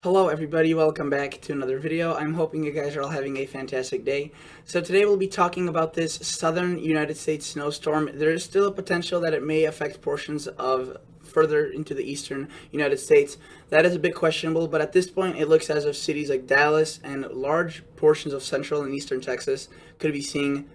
Hello everybody, welcome back to another video. I'm hoping you guys are all having a fantastic day. So today we'll be talking about this southern United States snowstorm. There is still a potential that it may affect portions of further into the eastern United States. That is a bit questionable, but at this point it looks as if cities like Dallas and large portions of central and eastern Texas could be seeing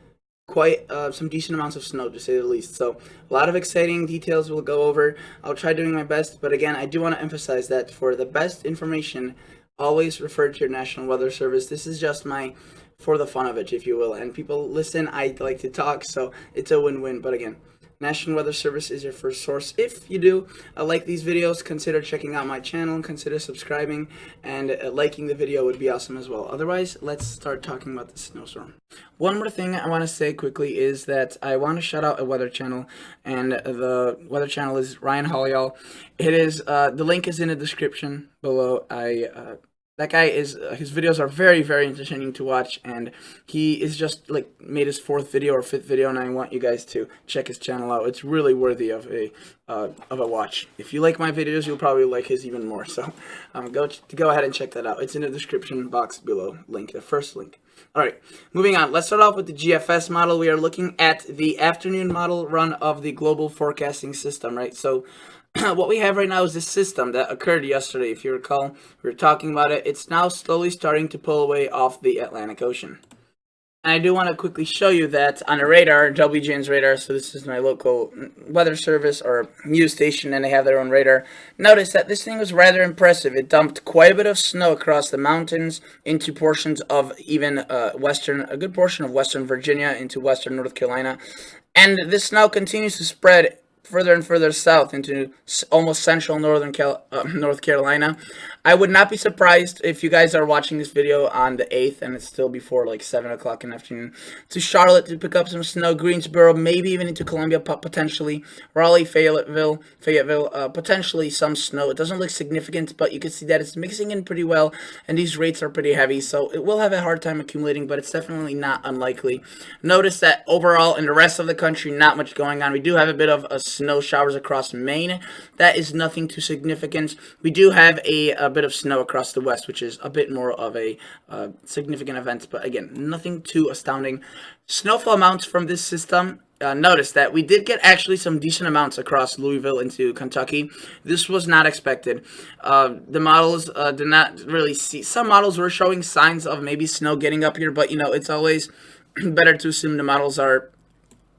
quite some decent amounts of snow, to say the least. So a lot of exciting details we'll go over. I'll try doing my best, but again, I do want to emphasize that for the best information, always refer to your National Weather Service. This is just my for the fun of it, if you will. And people listen, I like to talk, so it's a win-win. But again, National Weather Service is your first source. If you do like these videos, consider checking out my channel, consider subscribing, and liking the video would be awesome as well. Otherwise, let's start talking about the snowstorm. One more thing I want to say quickly is that I want to shout out a weather channel, and the weather channel is Ryan Hollyall. It is the link is in the description below. That guy is his videos are very entertaining to watch, and he is just like made his fourth video or fifth video, and I want you guys to check his channel out. It's really worthy of a watch. If you like my videos, you'll probably like his even more. So go ahead and check that out. It's in the description box below. Link, the first link. All right, moving on. Let's start off with the GFS model. We are looking at the afternoon model run of the global forecasting system, right? So what we have right now is this system that occurred yesterday. If you recall, we were talking about it. It's now slowly starting to pull away off the Atlantic Ocean. And I do want to quickly show you that on a radar, WGN's radar, so this is my local weather service or news station, and they have their own radar. Notice that this thing was rather impressive. It dumped quite a bit of snow across the mountains into portions of even a good portion of western Virginia into western North Carolina. And this snow continues to spread further and further south into almost central North Carolina. I would not be surprised if you guys are watching this video on the 8th and it's still before like 7 o'clock in the afternoon, to Charlotte to pick up some snow, Greensboro, maybe even into Columbia potentially, Raleigh, Fayetteville, potentially some snow. It doesn't look significant, but you can see that it's mixing in pretty well, and these rates are pretty heavy, so it will have a hard time accumulating, but it's definitely not unlikely. Notice that overall in the rest of the country, not much going on. We do have a bit of snow showers across Maine. That is nothing too significant. We do have a bit of snow across the west, which is a bit more of a significant event, but again, nothing too astounding. Snowfall amounts from this system, notice that we did get actually some decent amounts across Louisville into Kentucky. This was not expected. The models did not really see. Some models were showing signs of maybe snow getting up here, but you know, it's always better to assume the models are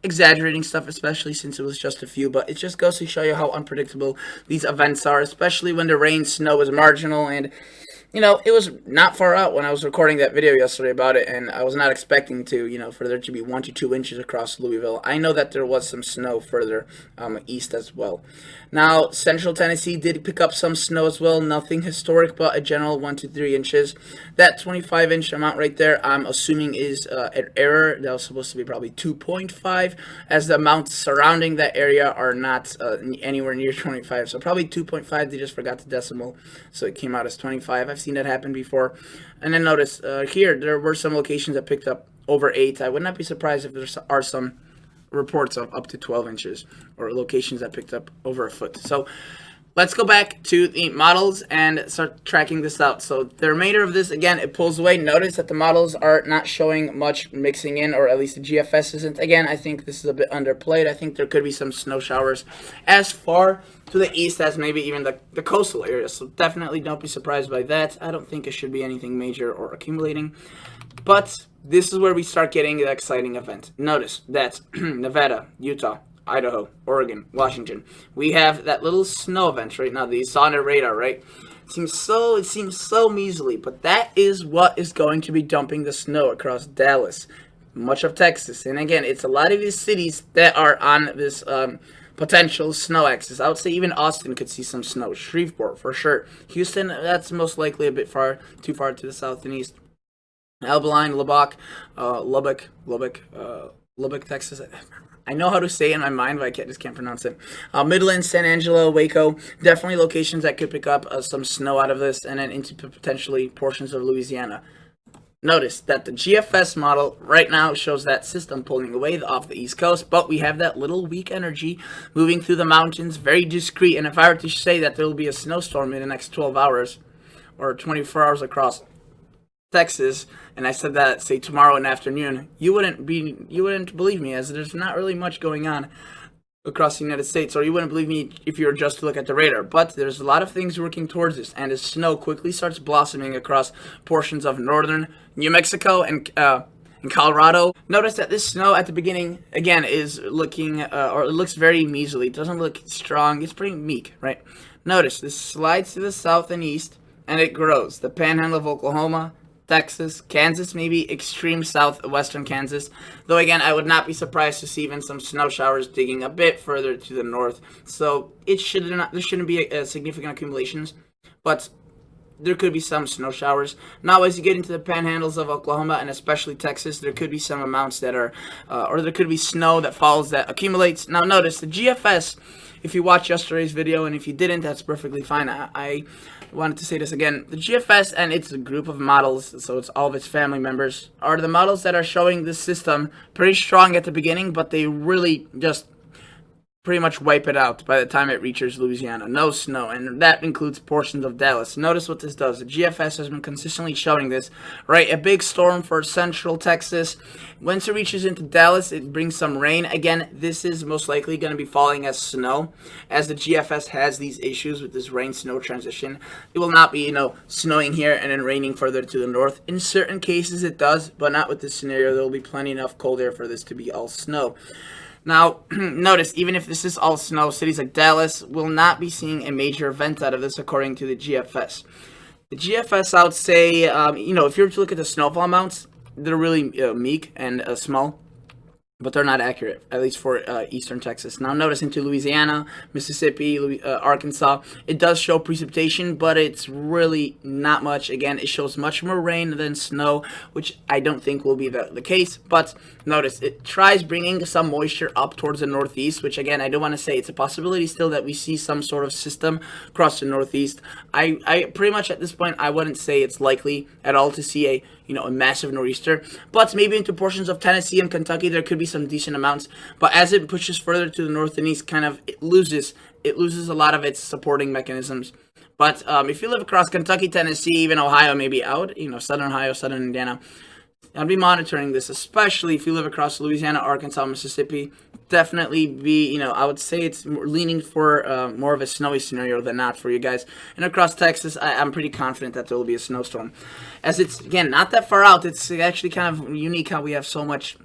exaggerating stuff, especially since it was just a few, but it just goes to show you how unpredictable these events are, especially when the rain snow is marginal. And you know, it was not far out when I was recording that video yesterday about it, and I was not expecting to, you know, for there to be 1 to 2 inches across Louisville. I know that there was some snow further east as well. Now, Central Tennessee did pick up some snow as well. Nothing historic, but a general 1 to 3 inches. That 25-inch amount right there, I'm assuming is an error. That was supposed to be probably 2.5, as the amounts surrounding that area are not anywhere near 25. So probably 2.5. They just forgot the decimal, so it came out as 25. I've seen that happen before. And then notice here, there were some locations that picked up over 8. I would not be surprised if there are some reports of up to 12 inches or locations that picked up over a foot. So let's go back to the models and start tracking this out. So the remainder of this, again, it pulls away. Notice that the models are not showing much mixing in, or at least the GFS isn't. Again, I think this is a bit underplayed. I think there could be some snow showers as far to the east as maybe even the coastal areas. So definitely don't be surprised by that. I don't think it should be anything major or accumulating. But this is where we start getting the exciting event. Notice that Nevada, Utah, Idaho, Oregon, Washington, we have that little snow event right now that you saw on the radar, right? It seems so measly, but that is what is going to be dumping the snow across Dallas, much of Texas. And again, it's a lot of these cities that are on this potential snow axis. I would say even Austin could see some snow. Shreveport, for sure. Houston, that's most likely a bit too far to the south and east. Abilene, Lubbock, Lubbock, Texas. I know how to say it in my mind, but I just can't pronounce it. Midland, San Angelo, Waco, definitely locations that could pick up some snow out of this, and then into potentially portions of Louisiana. Notice that the GFS model right now shows that system pulling away off the East Coast, but we have that little weak energy moving through the mountains, very discreet. And if I were to say that there will be a snowstorm in the next 12 hours, or 24 hours across Texas, and I said that, say, tomorrow in the afternoon, you wouldn't believe me, as there's not really much going on across the United States, or you wouldn't believe me if you were just to look at the radar. But there's a lot of things working towards this, and as snow quickly starts blossoming across portions of northern New Mexico and in Colorado, notice that this snow at the beginning, again, is looking, or it looks very measly. It doesn't look strong. It's pretty meek, right? Notice this slides to the south and east, and it grows. The panhandle of Oklahoma, Texas, Kansas, maybe extreme southwestern Kansas. Though again, I would not be surprised to see even some snow showers digging a bit further to the north. So there shouldn't be a significant accumulations, but there could be some snow showers. Now, as you get into the panhandles of Oklahoma and especially Texas, there could be some amounts that are, or there could be snow that falls that accumulates. Now, notice the GFS. If you watched yesterday's video, and if you didn't, that's perfectly fine. I wanted to say this again. The GFS and its a group of models, so it's all of its family members, are the models that are showing this system pretty strong at the beginning, but they really just pretty much wipe it out by the time it reaches Louisiana. No snow, and that includes portions of Dallas. Notice what this does. The GFS has been consistently showing this, right? A big storm for central Texas. Once it reaches into Dallas, it brings some rain. Again, this is most likely going to be falling as snow, as the GFS has these issues with this rain-snow transition. It will not be, snowing here and then raining further to the north. In certain cases, it does, but not with this scenario. There will be plenty enough cold air for this to be all snow. Now, notice, even if this is all snow, cities like Dallas will not be seeing a major event out of this, according to the GFS. The GFS, I would say, if you were to look at the snowfall amounts, they're really meek and small, but they're not accurate, at least for eastern Texas. Now, notice into Louisiana, Mississippi, Arkansas, it does show precipitation, but it's really not much. Again, it shows much more rain than snow, which I don't think will be the case. But notice, it tries bringing some moisture up towards the northeast, which, again, I do want to say it's a possibility still that we see some sort of system across the northeast. I pretty much at this point, I wouldn't say it's likely at all to see a massive nor'easter, but maybe into portions of Tennessee and Kentucky there could be some decent amounts. But as it pushes further to the north and east, it loses a lot of its supporting mechanisms. But if you live across Kentucky, Tennessee, even Ohio, maybe out, southern Ohio, southern Indiana, I'll be monitoring this, especially if you live across Louisiana, Arkansas, Mississippi. Definitely be, I would say it's leaning for more of a snowy scenario than not for you guys. And across Texas, I'm pretty confident that there will be a snowstorm. As it's, again, not that far out, it's actually kind of unique how we have so much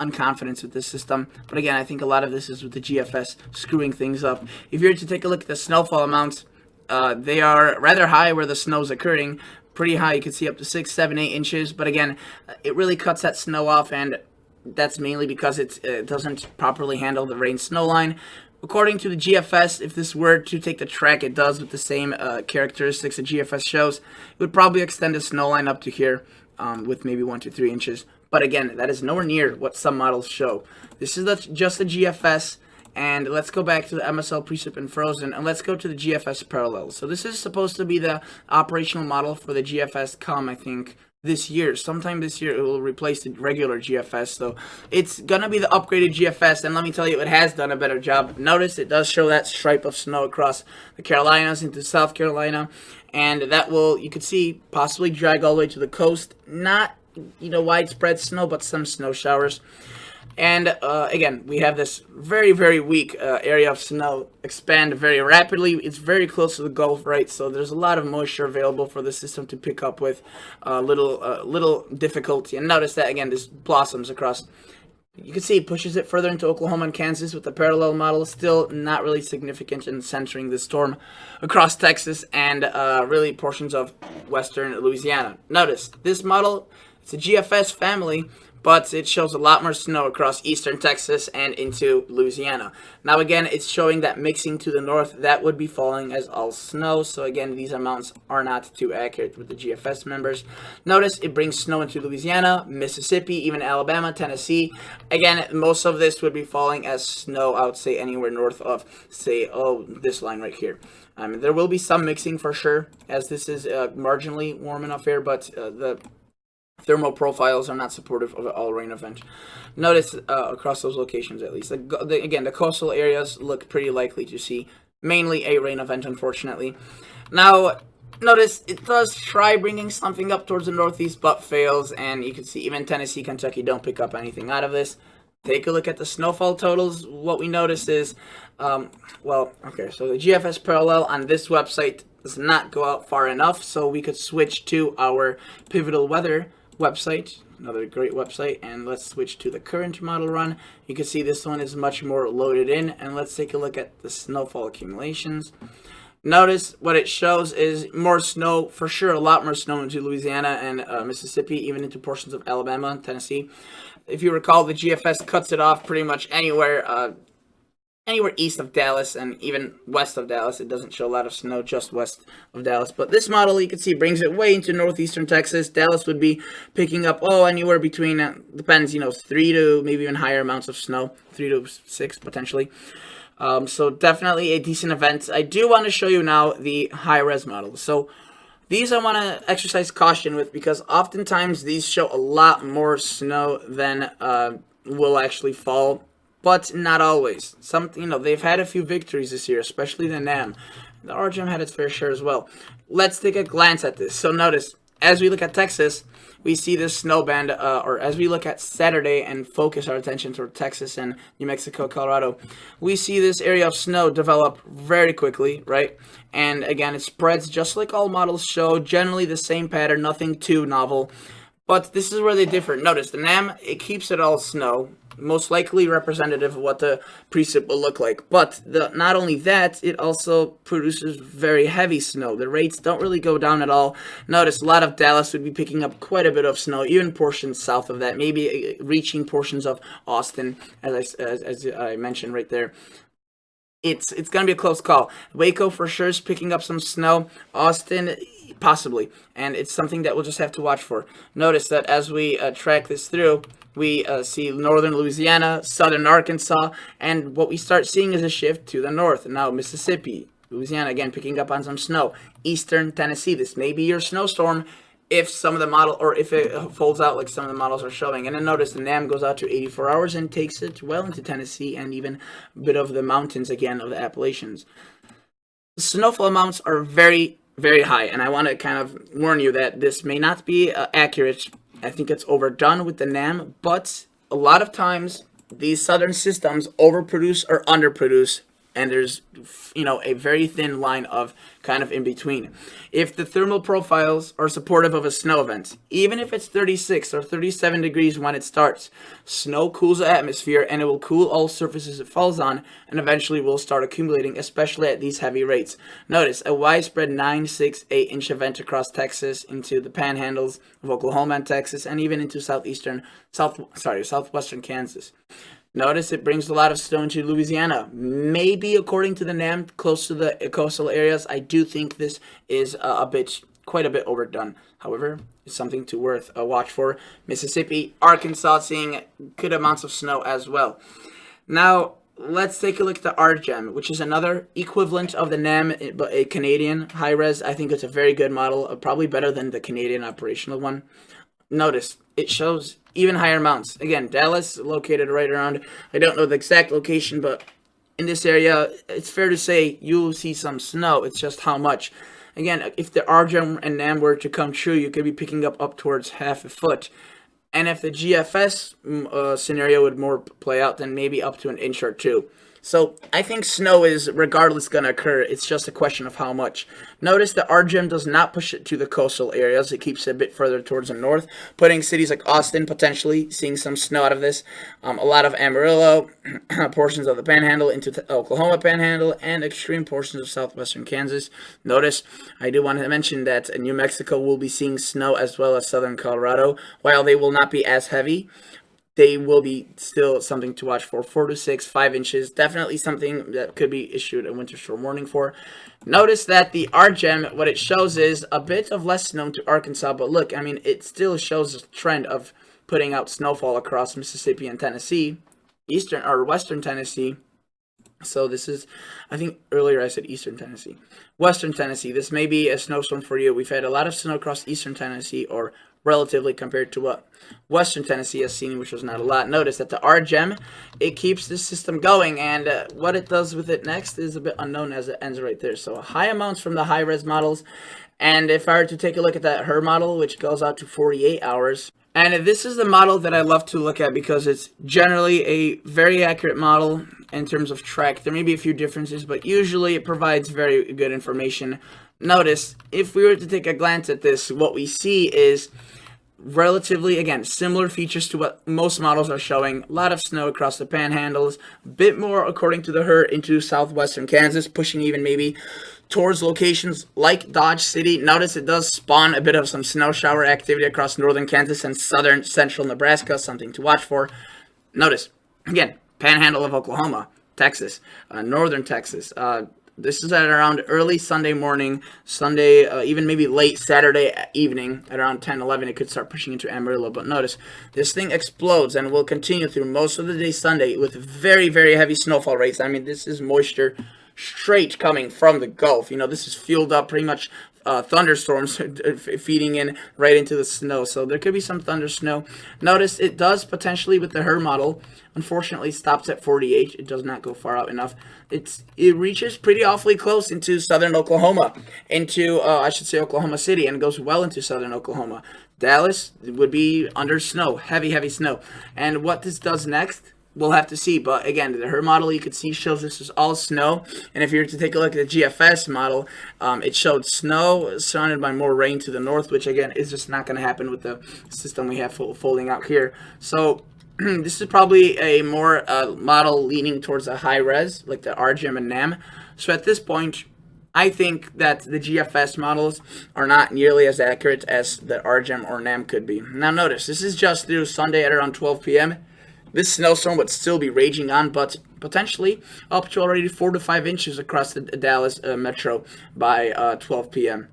unconfidence with this system. But again, I think a lot of this is with the GFS screwing things up. If you're to take a look at the snowfall amounts, they are rather high where the snow's occurring. Pretty high, you can see up to 6, 7, 8 inches. But again, it really cuts that snow off, and that's mainly because it doesn't properly handle the rain-snow line. According to the GFS, if this were to take the track it does with the same characteristics the GFS shows, it would probably extend the snow line up to here with maybe 1 to 3 inches. But again, that is nowhere near what some models show. This is just the GFS. And let's go back to the MSL precip and frozen, and let's go to the GFS parallel. So this is supposed to be the operational model for the GFS come, I think, this year. Sometime this year it will replace the regular GFS. So it's going to be the upgraded GFS, and let me tell you, it has done a better job. Notice it does show that stripe of snow across the Carolinas into South Carolina, and that will, you could see, possibly drag all the way to the coast. Not, widespread snow, but some snow showers. And again, we have this very, very weak area of snow expand very rapidly. It's very close to the Gulf, right? So there's a lot of moisture available for the system to pick up with little difficulty. And notice that, again, this blossoms across. You can see it pushes it further into Oklahoma and Kansas with the parallel model. Still not really significant in centering the storm across Texas and really portions of western Louisiana. Notice this model, it's a GFS family, but it shows a lot more snow across eastern Texas and into Louisiana. Now again, it's showing that mixing to the north, that would be falling as all snow. So again, these amounts are not too accurate with the GFS members. Notice it brings snow into Louisiana, Mississippi, even Alabama, Tennessee. Again, most of this would be falling as snow, I would say anywhere north of, say, this line right here. There will be some mixing for sure, as this is marginally warm enough air, but the thermal profiles are not supportive of an all-rain event. Notice across those locations, at least. Again, the coastal areas look pretty likely to see mainly a rain event, unfortunately. Now, Notice it does try bringing something up towards the northeast, but fails, and you can see even Tennessee, Kentucky don't pick up anything out of this. Take a look at the snowfall totals. What we notice is, well, okay, so the GFS parallel on this website does not go out far enough, so we could switch to our pivotal weather website, another great website, and let's switch to the current model run. You can see this one is much more loaded in, and let's take a look at the snowfall accumulations. Notice what it shows is more snow, for sure, a lot more snow into Louisiana and Mississippi, even into portions of Alabama and Tennessee. If you recall, the GFS cuts it off pretty much anywhere east of Dallas and even west of Dallas. It doesn't show a lot of snow just west of Dallas. But this model, you can see, brings it way into northeastern Texas. Dallas would be picking up, anywhere between, depends, 3 to maybe even higher amounts of snow, 3 to 6 potentially. So definitely a decent event. I do want to show you now the high-res model. So these I want to exercise caution with because oftentimes these show a lot more snow than will actually fall, but not always. They've had a few victories this year, especially the NAM. The RGM had its fair share as well. Let's take a glance at this. So notice, as we look at Texas, we see this snow band, or as we look at Saturday and focus our attention toward Texas and New Mexico, Colorado, we see this area of snow develop very quickly, right? And again, it spreads just like all models show, generally the same pattern, nothing too novel. But this is where they differ. Notice the NAM, it keeps it all snow, most likely representative of what the precip will look like. But not only that, it also produces very heavy snow. The rates don't really go down at all. Notice a lot of Dallas would be picking up quite a bit of snow, even portions south of that, maybe reaching portions of Austin, as I mentioned right there. It's going to be a close call. Waco for sure is picking up some snow. Austin, possibly. And it's something that we'll just have to watch for. Notice that as we track this through, we see northern Louisiana, southern Arkansas, and what we start seeing is a shift to the north. Now Mississippi, Louisiana, again, picking up on some snow. Eastern Tennessee, this may be your snowstorm if some of the model, or if it folds out like some of the models are showing. And then notice the NAM goes out to 84 hours and takes it well into Tennessee and even a bit of the mountains again of the Appalachians. The snowfall amounts are very, very high, and I want to kind of warn you that this may not be accurate. I think it's overdone with the NAM, but a lot of times these southern systems overproduce or underproduce, and there's a very thin line of kind of in between. If the thermal profiles are supportive of a snow event, even if it's 36 or 37 degrees when it starts, snow cools the atmosphere and it will cool all surfaces it falls on, and eventually will start accumulating, especially at these heavy rates. Notice a widespread 9, 6, 8-inch event across Texas into the panhandles of Oklahoma and Texas, and even into southwestern Kansas. Notice it brings a lot of snow into Louisiana. Maybe, according to the NAM, close to the coastal areas. I do think this is quite a bit overdone. However, it's something to worth a watch for. Mississippi, Arkansas, seeing good amounts of snow as well. Now, let's take a look at the RGEM, which is another equivalent of the NAM, but a Canadian high-res. I think it's a very good model, probably better than the Canadian operational one. Notice, it shows even higher amounts. Again, Dallas, located right around, I don't know the exact location, but in this area, it's fair to say you'll see some snow. It's just how much. Again, if the RGEM and NAM were to come true, you could be picking up towards half a foot. And if the GFS scenario would more play out, then maybe up to an inch or two. So I think snow is regardless going to occur. It's just a question of how much. Notice the RGEM does not push it to the coastal areas. It keeps it a bit further towards the north, putting cities like Austin potentially seeing some snow out of this. A lot of Amarillo, portions of the Panhandle into the Oklahoma Panhandle, and extreme portions of southwestern Kansas. Notice I do want to mention that New Mexico will be seeing snow as well as southern Colorado. While they will not be as heavy, they will be still something to watch for. 4 to 6, 5 inches. Definitely something that could be issued a winter storm warning for. Notice that the RGEM, what it shows is a bit of less snow to Arkansas. But look, I mean, it still shows a trend of putting out snowfall across Mississippi and Tennessee. Eastern or Western Tennessee. So this is, I think earlier I said Eastern Tennessee. Western Tennessee. This may be a snowstorm for you. We've had a lot of snow across Eastern Tennessee, or relatively compared to what Western Tennessee has seen, which was not a lot. Notice that the RGEM, it keeps this system going, and what it does with it next is a bit unknown as it ends right there. So high amounts from the high-res models, And if I were to take a look at that HRRR model, which goes out to 48 hours, and this is the model that I love to look at because it's generally a very accurate model in terms of track. There may be a few differences, but usually it provides very good information. Notice, if we were to take a glance at this, what we see is relatively, again, similar features to what most models are showing. A lot of snow across the panhandles, a bit more, according to the HRRR, into southwestern Kansas, pushing even maybe towards locations like Dodge City. Notice it does spawn a bit of some snow shower activity across northern Kansas and southern central Nebraska, something to watch for. Notice, again, panhandle of Oklahoma, Texas, northern Texas. This is at around early Sunday morning, Sunday, even maybe late Saturday evening at around 10, 11. It could start pushing into Amarillo. But notice, this thing explodes and will continue through most of the day Sunday with very, very heavy snowfall rates. I mean, this is moisture straight coming from the Gulf. You know, this is fueled up pretty much thunderstorms feeding in right into the snow. So there could be some thunder snow. Notice it does potentially with the HRRR model, unfortunately stops at 48. It does not go far out enough. It reaches pretty awfully close into southern Oklahoma, into I should say Oklahoma City, and goes well into southern Oklahoma. Dallas would be under snow, heavy snow. And what this does next, we'll have to see. But again, the HRRR model you could see shows this is all snow. And if you were to take a look at the GFS model, it showed snow surrounded by more rain to the north, which again is just not going to happen with the system we have folding out here. So this is probably a more model leaning towards a high res, like the RGM and NAM. So at this point, I think that the GFS models are not nearly as accurate as the RGM or NAM could be. Now notice, this is just through Sunday at around 12 p.m. This snowstorm would still be raging on, but potentially up to already 4 to 5 inches across the Dallas metro by 12 p.m.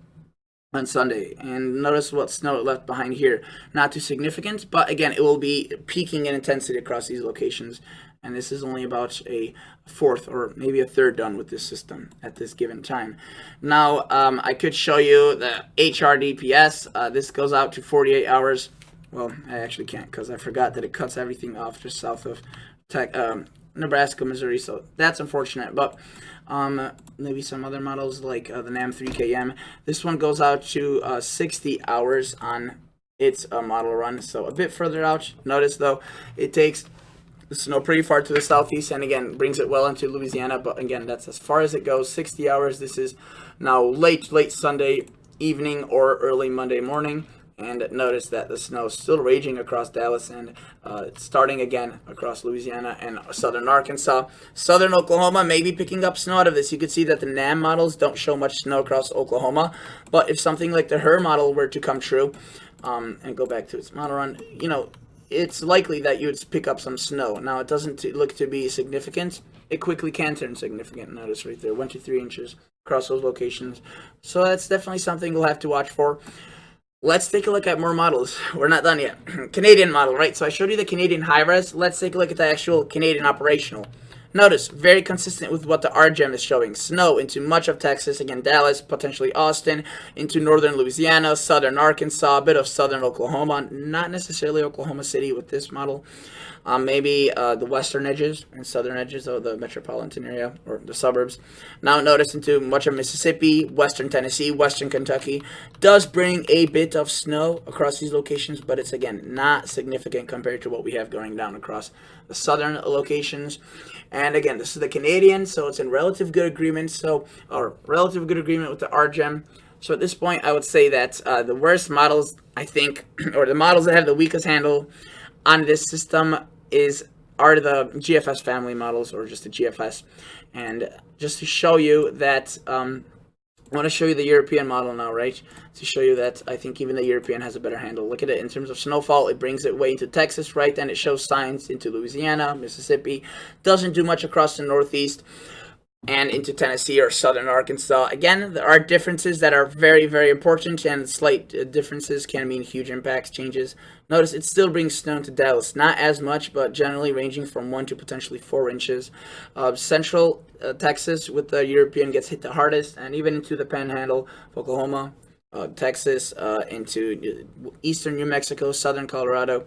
on Sunday. And notice what snow it left behind here. Not too significant, but again, it will be peaking in intensity across these locations. And this is only about a fourth or maybe a third done with this system at this given time. Now, I could show you the HRDPS. This goes out to 48 hours. Well, I actually can't because I forgot that it cuts everything off just south of Nebraska, Missouri. So that's unfortunate. But maybe some other models like the NAM 3KM. This one goes out to 60 hours on its model run. So a bit further out. Notice, though, it takes the snow pretty far to the southeast and, again, brings it well into Louisiana. But, again, that's as far as it goes. 60 hours. This is now late Sunday evening or early Monday morning. And notice that the snow is still raging across Dallas and starting again across Louisiana and southern Arkansas. Southern Oklahoma may be picking up snow out of this. You could see that the NAM models don't show much snow across Oklahoma. But if something like the HRRR model were to come true, and go back to its model run, you know, it's likely that you would pick up some snow. Now, it doesn't look to be significant. It quickly can turn significant. Notice right there, 1 to 3 inches across those locations. So that's definitely something we'll have to watch for. Let's take a look at more models. We're not done yet. Canadian model, right? So I showed you the Canadian high-res. Let's take a look at the actual Canadian operational. Notice, very consistent with what the RGM is showing. Snow into much of Texas, again, Dallas, potentially Austin, into northern Louisiana, southern Arkansas, a bit of southern Oklahoma. Not necessarily Oklahoma City with this model. Maybe the western edges and southern edges of the metropolitan area or the suburbs. Now notice into much of Mississippi, western Tennessee, western Kentucky. Does bring a bit of snow across these locations, but it's, again, not significant compared to what we have going down across the southern locations. And again, this is the Canadian, so it's in relative good agreement. Or relative good agreement with the RGM. So at this point, I would say that the worst models, I think, or the models that have the weakest handle on this system are the GFS family models, or just the GFS. And just to show you that, I want to show you the European model now, right? To show you that I think even the European has a better handle. Look at it in terms of snowfall. It brings it way into Texas, right? Then it shows signs into Louisiana, Mississippi. Doesn't do much across the Northeast and into Tennessee or southern Arkansas. Again, there are differences that are very, very important, and slight differences can mean huge impacts, changes. Notice it still brings snow into Dallas. Not as much, but generally ranging from 1 to potentially 4 inches. Central Texas with the European gets hit the hardest, and even into the panhandle of Oklahoma, Texas, into eastern New Mexico, southern Colorado,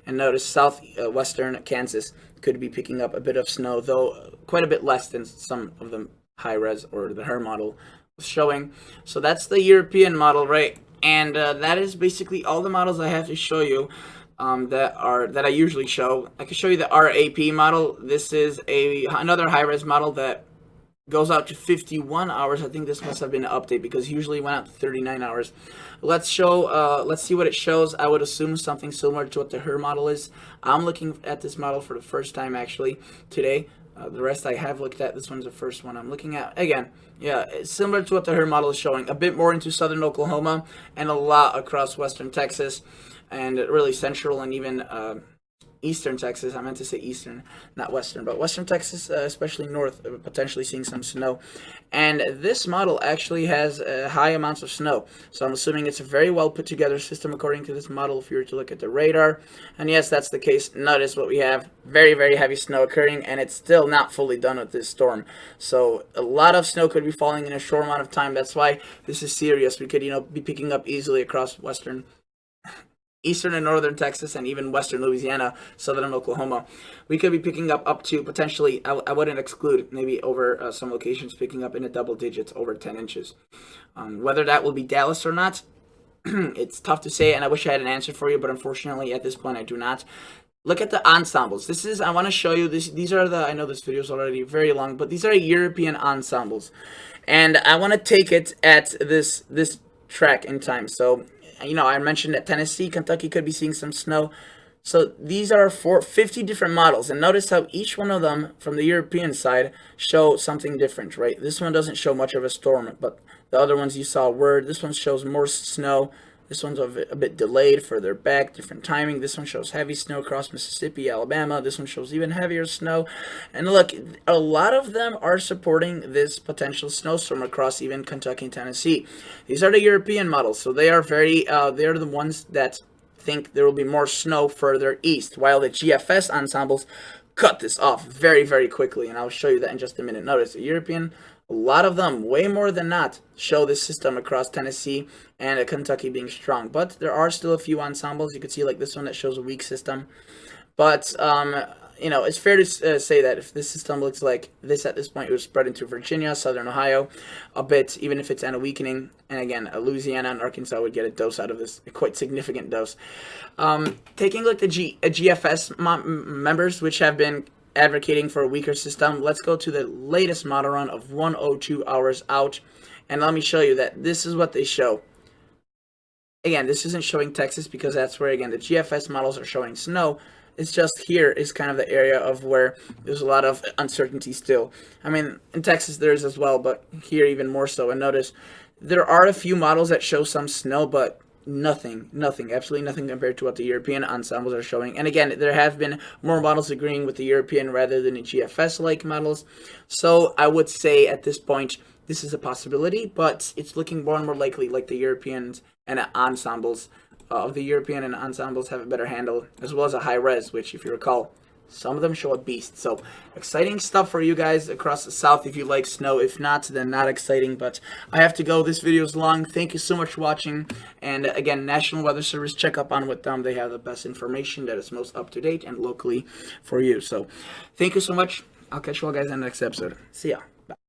and notice southwestern Kansas could be picking up a bit of snow, though quite a bit less than some of the high-res or the HRRR model showing. So that's the European model, right? And that is basically all the models I have to show you that I usually show. I can show you the RAP model. This is another high-res model that goes out to 51 hours. I think this must have been an update because usually went out to 39 hours. Let's see what it shows. I would assume something similar to what the HRRR model is. I'm looking at this model for the first time actually today. The rest I have looked at. This one's the first one I'm looking at. Again, yeah, it's similar to what the HRRR model is showing. A bit more into southern Oklahoma and a lot across western Texas and really central and even eastern Texas. I meant to say eastern, not western, but western Texas, especially north, potentially seeing some snow. And this model actually has high amounts of snow. So I'm assuming it's a very well put together system according to this model if you were to look at the radar. And yes, that's the case. Notice what we have. Very, very heavy snow occurring, and it's still not fully done with this storm. So a lot of snow could be falling in a short amount of time. That's why this is serious. We could, be picking up easily across eastern and northern Texas, and even western Louisiana, southern Oklahoma. We could be picking up to potentially, I wouldn't exclude, maybe over some locations picking up in the double digits, over 10 inches. Whether that will be Dallas or not, it's tough to say, and I wish I had an answer for you, but unfortunately at this point I do not. Look at the ensembles. I want to show you this. These are I know this video is already very long, but these are European ensembles. And I want to take it at this track in time. So, I mentioned that Tennessee, Kentucky could be seeing some snow. So these are 50 different models. And notice how each one of them from the European side show something different, right? This one doesn't show much of a storm, but the other ones you saw were. This one shows more snow. This one's a bit delayed, further back, different timing. This one shows heavy snow across Mississippi, Alabama. This one shows even heavier snow. And look, a lot of them are supporting this potential snowstorm across even Kentucky and Tennessee. These are the European models, so they are they're the ones that think there will be more snow further east, while the GFS ensembles cut this off very, very quickly, and I'll show you that in just a minute. Notice the European, a lot of them, way more than not, show this system across Tennessee and Kentucky being strong. But there are still a few ensembles. You can see like this one that shows a weak system. But, it's fair to say that if this system looks like this at this point, it would spread into Virginia, southern Ohio a bit, even if it's at a weakening. And again, Louisiana and Arkansas would get a dose out of this, a quite significant dose. Taking a look at GFS members, which have been advocating for a weaker system, let's go to the latest model run of 102 hours out. And let me show you that this is what they show. Again, this isn't showing Texas because that's where, again, the GFS models are showing snow. It's just here is kind of the area of where there's a lot of uncertainty still. I mean, in Texas there is as well, but here even more so. And notice there are a few models that show some snow, but nothing, absolutely nothing compared to what the European ensembles are showing. And again, there have been more models agreeing with the European rather than the GFS-like models. So I would say at this point, this is a possibility, but it's looking more and more likely like the Europeans and ensembles of the European and ensembles have a better handle, as well as a high res, which, if you recall, some of them show a beast. So exciting stuff for you guys across the south if you like snow. If not, then not exciting. But I have to go. This video is long. Thank you so much for watching. And again, National Weather Service, check up on with them. They have the best information that is most up to date and locally for you. So thank you so much. I'll catch you all guys in the next episode. See ya.